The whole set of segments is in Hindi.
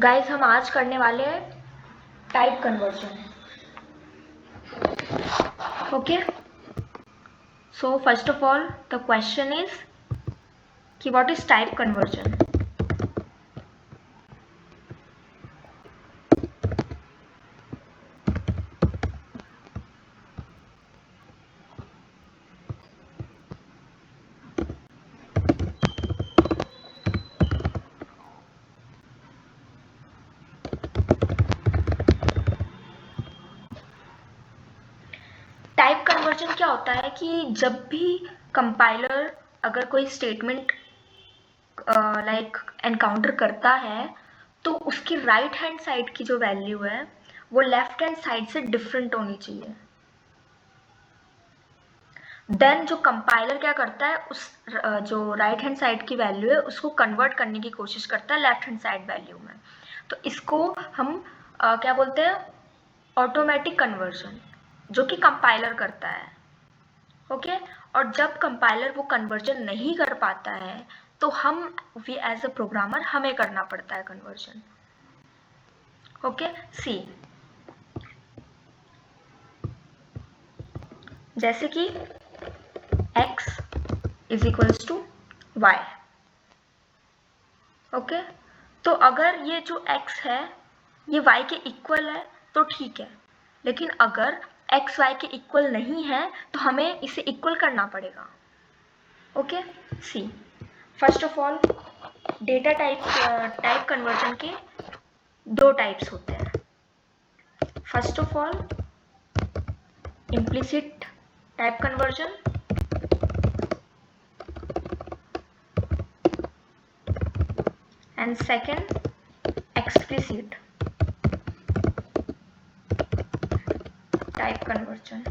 गाइस हम आज करने वाले हैं type conversion. Okay, so first of all the question is कि what is type conversion. Type conversion क्या होता है कि जब भी कंपाइलर अगर कोई स्टेटमेंट लाइक एनकाउंटर करता है तो उसकी राइट हैंड साइड की जो वैल्यू है वो लेफ्ट हैंड साइड से डिफरेंट होनी चाहिए. देन जो कंपाइलर क्या करता है, उस जो राइट हैंड साइड की वैल्यू है उसको कन्वर्ट करने की कोशिश करता है लेफ्ट हैंड साइड वैल्यू में. तो इसको हम क्या बोलते हैं, ऑटोमेटिक कन्वर्जन, जो कि कंपाइलर करता है. ओके, और जब कंपाइलर वो कन्वर्जन नहीं कर पाता है तो हम वी एज अ प्रोग्रामर हमें करना पड़ता है कन्वर्जन. ओके, सी जैसे कि x is equals to Y. Okay, तो अगर ये जो x है ये y के इक्वल है तो ठीक है, लेकिन अगर x y के इक्वल नहीं है तो हमें इसे इक्वल करना पड़ेगा. Okay, see first of all data type conversion के दो टाइप्स होते हैं. First of all implicit type conversion and second explicit type conversion.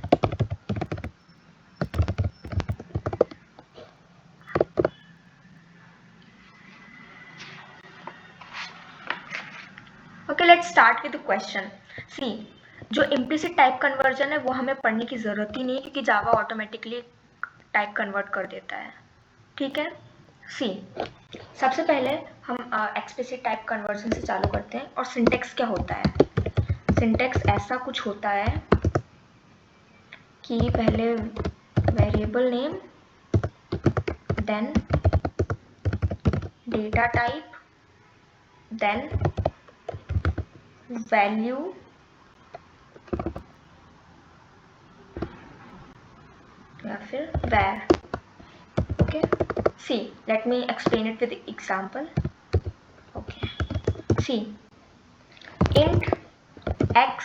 Okay, let's start with the question. See, जो implicit type conversion है वो हमें पढ़ने की ज़रूरत ही नहीं है क्योंकि जावा ऑटोमेटिकली टाइप कन्वर्ट कर देता है. ठीक है, सी सबसे पहले हम एक्सप्लिसिट टाइप कन्वर्जन से चालू करते हैं. और सिंटेक्स क्या होता है? सिंटेक्स ऐसा कुछ होता है कि पहले variable name, then data type, then value, या फिर where. Okay, see, let me explain it with example. Okay, see, int x,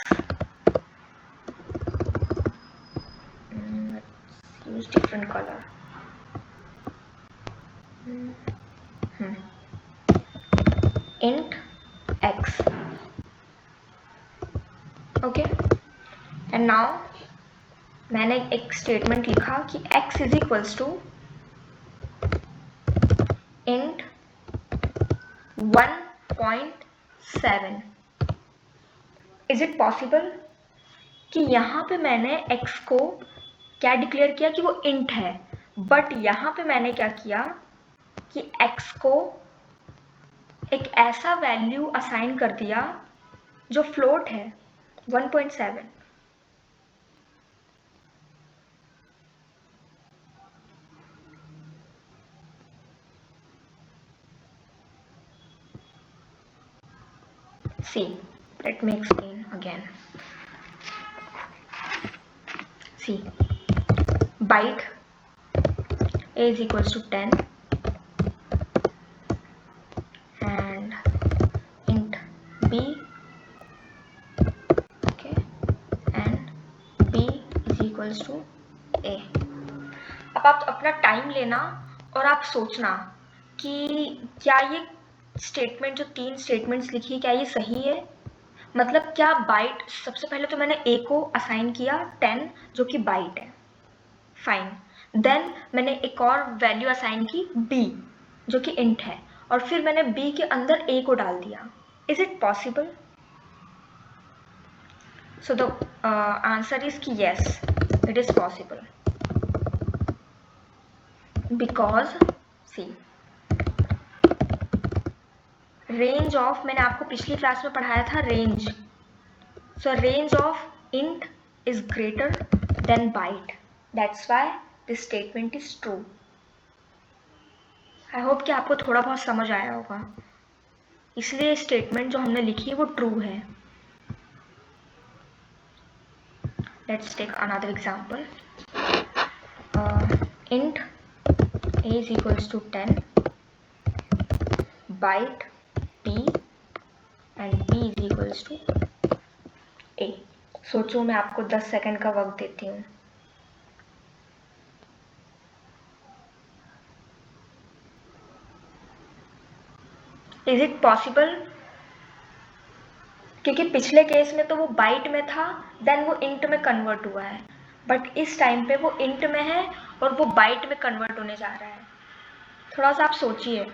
let's use different color. Int x. Okay, and now मैंने एक स्टेटमेंट लिखा कि x is equals to int 1.7. Is it possible कि यहाँ पे मैंने x को क्या डिक्लेयर किया कि वो int है, बट यहाँ पे मैंने क्या किया कि x को एक ऐसा वैल्यू असाइन कर दिया जो फ्लोट है 1.7. See, let me explain again. See, byte a is equals to 10 and int b, okay, and b is equals to a. अब आप अपना टाइम लेना और आप सोचना कि क्या ये स्टेटमेंट, जो तीन स्टेटमेंट्स लिखी, क्या ये सही है? मतलब क्या बाइट, सबसे पहले तो मैंने a को असाइन किया 10 जो कि बाइट है, फाइन. देन मैंने एक और वैल्यू असाइन की b जो कि इंट है, और फिर मैंने b के अंदर a को डाल दिया. Is it possible? So the answer is कि yes, it is possible. Because see, range of, मैंने आपको पिछली क्लास में पढ़ाया था range. So range of int is greater than byte. That's why this statement is true. I hope कि आपको थोड़ा बहुत समझ आया होगा. इसलिए स्टेटमेंट जो हमने लिखी है वो ट्रू है. Let's take another example. Int a is equals to 10, byte p and b is equals to a. सोचो, मैं आपको 10 सेकंड का वक्त देती हूँ. Is it possible? क्योंकि पिछले केस में तो वो बाइट में था, देन वो इंट में कन्वर्ट हुआ है, बट इस टाइम पे वो इंट में है और वो बाइट में कन्वर्ट होने जा रहा है. थोड़ा सा आप सोचिए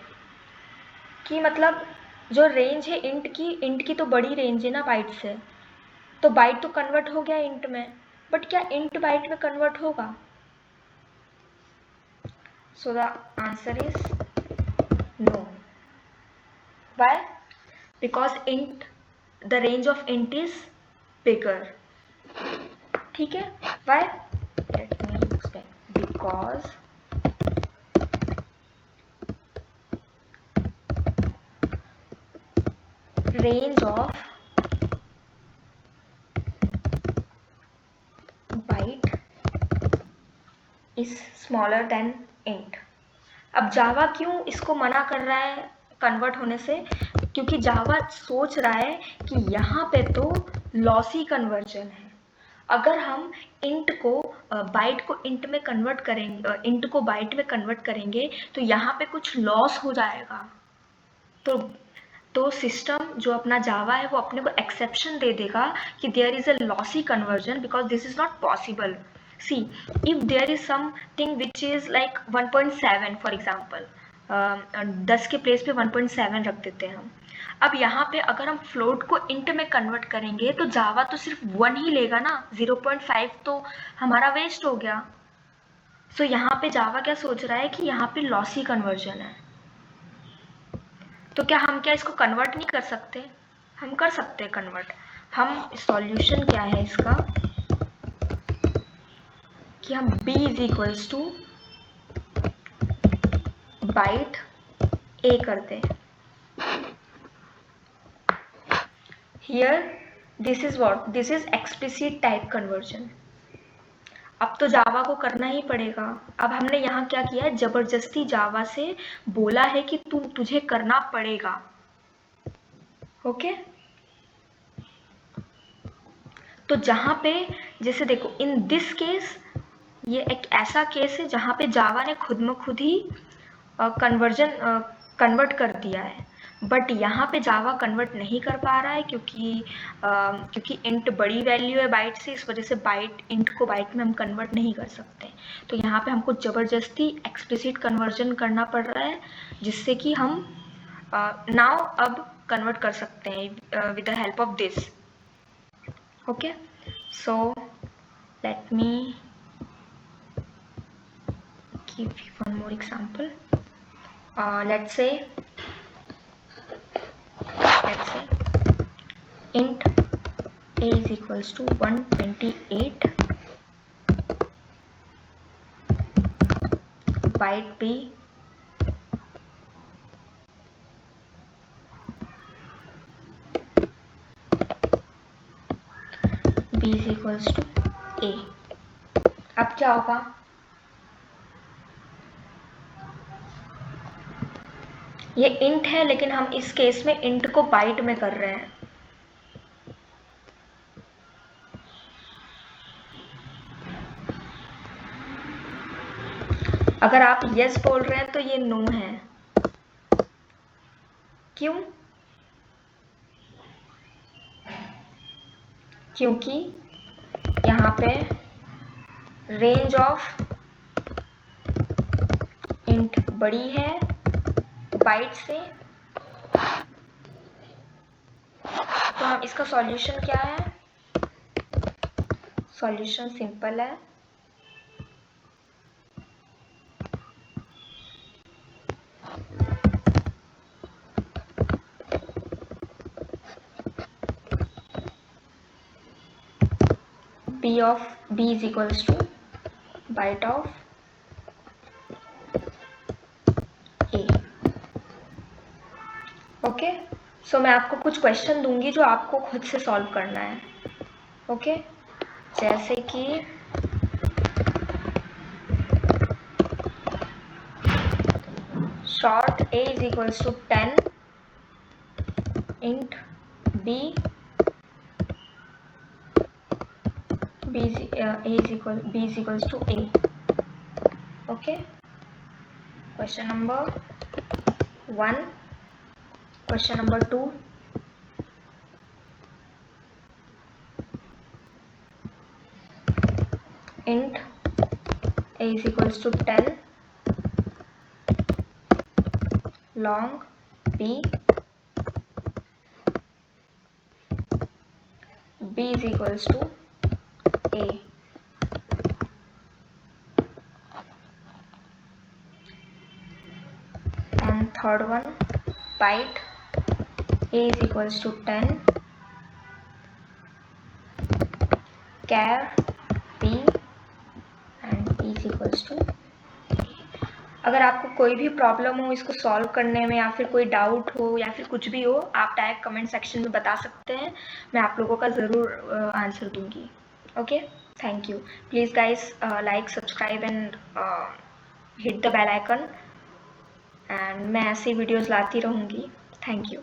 कि मतलब जो रेंज है इंट की तो बड़ी रेंज है ना बाइट से, तो बाइट तो कन्वर्ट हो गया इंट में, बट क्या इंट बाइट में कन्वर्ट होगा? So the answer is no. Why? Because the range of int is bigger. ठीक है? Why? Let me explain. Because range of byte is smaller than int. अब जावा क्यों इसको मना कर रहा है कन्वर्ट होने से? क्योंकि जावा सोच रहा है कि यहाँ पे तो लॉसी कन्वर्जन है. अगर हम इंट को बाइट को इंट में कन्वर्ट करेंगे, इंट को बाइट में कन्वर्ट करेंगे, तो यहाँ पे कुछ लॉस हो जाएगा. तो सिस्टम जो अपना जावा है वो अपने को एक्सेप्शन दे देगा कि there is a lossy conversion because this is not possible. See, if there is something which is like 1.7 for example, 10 के प्लेस पे 1.7 रख देते हैं हम. अब यहाँ पे अगर हम फ्लोट को इंट में कन्वर्ट करेंगे तो जावा तो सिर्फ 1 ही लेगा ना, 0.5 तो हमारा वेस्ट हो गया. सो यहाँ पे जावा क्या सोच रहा है कि यहाँ पे लॉसी कन्वर्जन है, तो क्या इसको कन्वर्ट नहीं कर सकते? हम कर सकते हैं कन्वर्ट. हम सॉल्यूशन क्या है इसका कि हम b is equals to byte a करते हैं. Here this is explicit type conversion. अब तो जावा को करना ही पड़ेगा. अब हमने यहाँ क्या किया है, जबरदस्ती जावा से बोला है कि तुझे करना पड़ेगा. ओके तो जहाँ पे जैसे देखो इन दिस केस, ये एक ऐसा केस है जहाँ पे जावा ने खुद में खुद ही कन्वर्ट कर दिया है, बट यहाँ पे जावा कन्वर्ट नहीं कर पा रहा है क्योंकि इंट बड़ी वैल्यू है बाइट से, इस वजह से इंट को बाइट में हम कन्वर्ट नहीं कर सकते. तो यहाँ पे हमको ज़बरदस्ती एक्सप्लिसिट कन्वर्जन करना पड़ रहा है, जिससे कि हम नाउ अब कन्वर्ट कर सकते हैं with the help of this. Okay so let me give you one more example. Let's say int a is equals to 128, byte b is equals to a. अब क्या होगा? ये इंट है लेकिन हम इस केस में इंट को बाइट में कर रहे हैं. अगर आप यस बोल रहे हैं तो ये नो है. क्यों? क्योंकि यहाँ पे रेंज ऑफ इंट बड़ी है बाइट से. तो हम इसका सॉल्यूशन क्या है? सॉल्यूशन सिंपल है. b is equals to bite of a. Okay, so मैं आपको कुछ क्वेश्चन दूंगी जो आपको खुद से सॉल्व करना है. ओके, जैसे कि short a is equals to 10 int b is equals to a. Okay, question number 1. Question number 2. Int a is equals to 10 long b is equals to a. And third one, byte a is equals to 10 char b and b is equals to a. अगर आपको कोई भी प्रॉब्लम हो इसको सॉल्व करने में, या फिर कोई डाउट हो, या फिर कुछ भी हो, आप डायरेक्ट कमेंट सेक्शन में बता सकते हैं. मैं आप लोगों का ज़रूर आंसर दूंगी. Okay, thank you. Please guys like, subscribe and hit the bell icon. And मैं ऐसी वीडियोज़ लाती रहूँगी. Thank you.